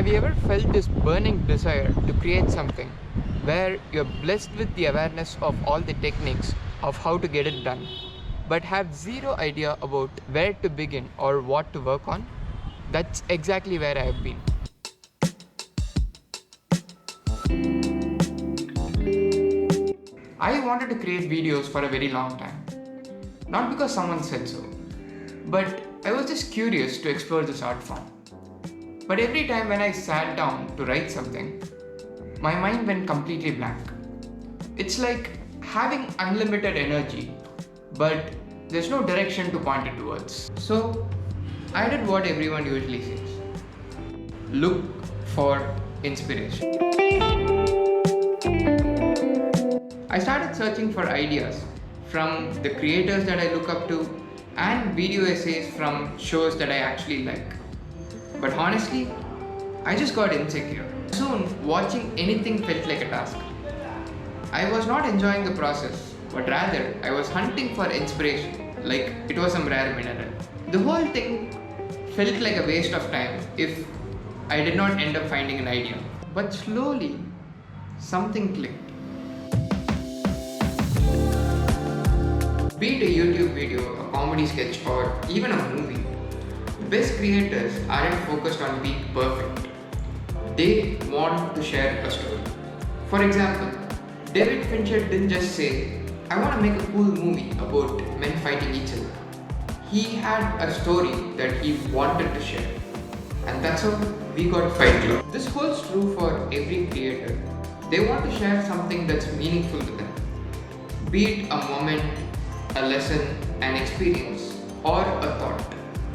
Have you ever felt this burning desire to create something where you're blessed with the awareness of all the techniques of how to get it done, but have zero idea about where to begin or what to work on? That's exactly where I have been. I wanted to create videos for a very long time. Not because someone said so, but I was just curious to explore this art form. But every time when I sat down to write something, my mind went completely blank. It's like having unlimited energy, but there's no direction to point it towards. So I did what everyone usually says. Look for inspiration. I started searching for ideas from the creators that I look up to and video essays from shows that I actually like. But honestly, I just got insecure. Soon, watching anything felt like a task. I was not enjoying the process, but rather I was hunting for inspiration, like it was some rare mineral. The whole thing felt like a waste of time if I did not end up finding an idea. But slowly, something clicked. Be it a YouTube video, a comedy sketch, or even a movie, the best creators aren't focused on being perfect. They want to share a story. For example, David Fincher didn't just say, I want to make a cool movie about men fighting each other. He had a story that he wanted to share. And that's how we got Fight Club. This holds true for every creator. They want to share something that's meaningful to them. Be it a moment, a lesson, an experience, or a thought.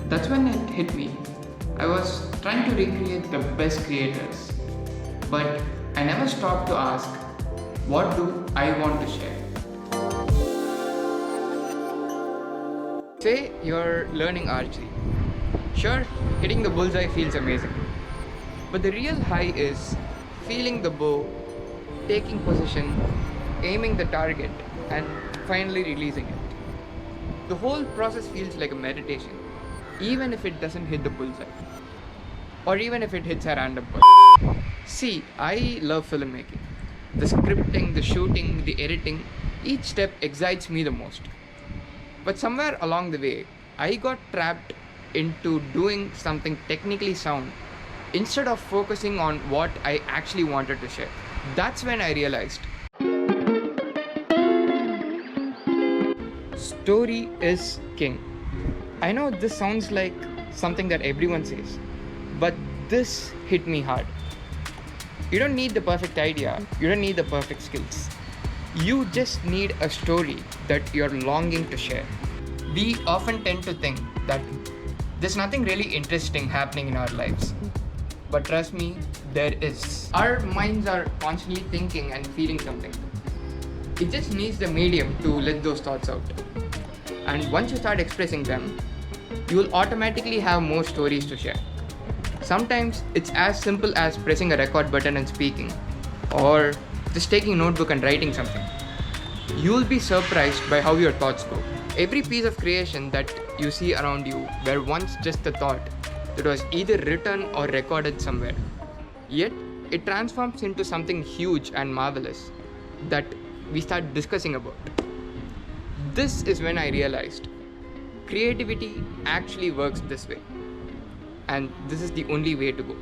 That's when it hit me. I was trying to recreate the best creators, but I never stopped to ask, what do I want to share? Say you're learning archery. Sure, hitting the bullseye feels amazing. But the real high is feeling the bow, taking position, aiming the target, and finally releasing it. The whole process feels like a meditation, even if it doesn't hit the bullseye. Or even if it hits a random point. See, I love filmmaking. The scripting, the shooting, the editing, each step excites me the most. But somewhere along the way, I got trapped into doing something technically sound instead of focusing on what I actually wanted to share. That's when I realized story is king. I know this sounds like something that everyone says, but this hit me hard. You don't need the perfect idea, you don't need the perfect skills. You just need a story that you're longing to share. We often tend to think that there's nothing really interesting happening in our lives. But trust me, there is. Our minds are constantly thinking and feeling something. It just needs the medium to let those thoughts out. And once you start expressing them, you will automatically have more stories to share. Sometimes it's as simple as pressing a record button and speaking, or just taking a notebook and writing something. You will be surprised by how your thoughts go. Every piece of creation that you see around you were once just a thought that was either written or recorded somewhere. Yet, it transforms into something huge and marvelous that we start discussing about. This is when I realized creativity actually works this way. And this is the only way to go.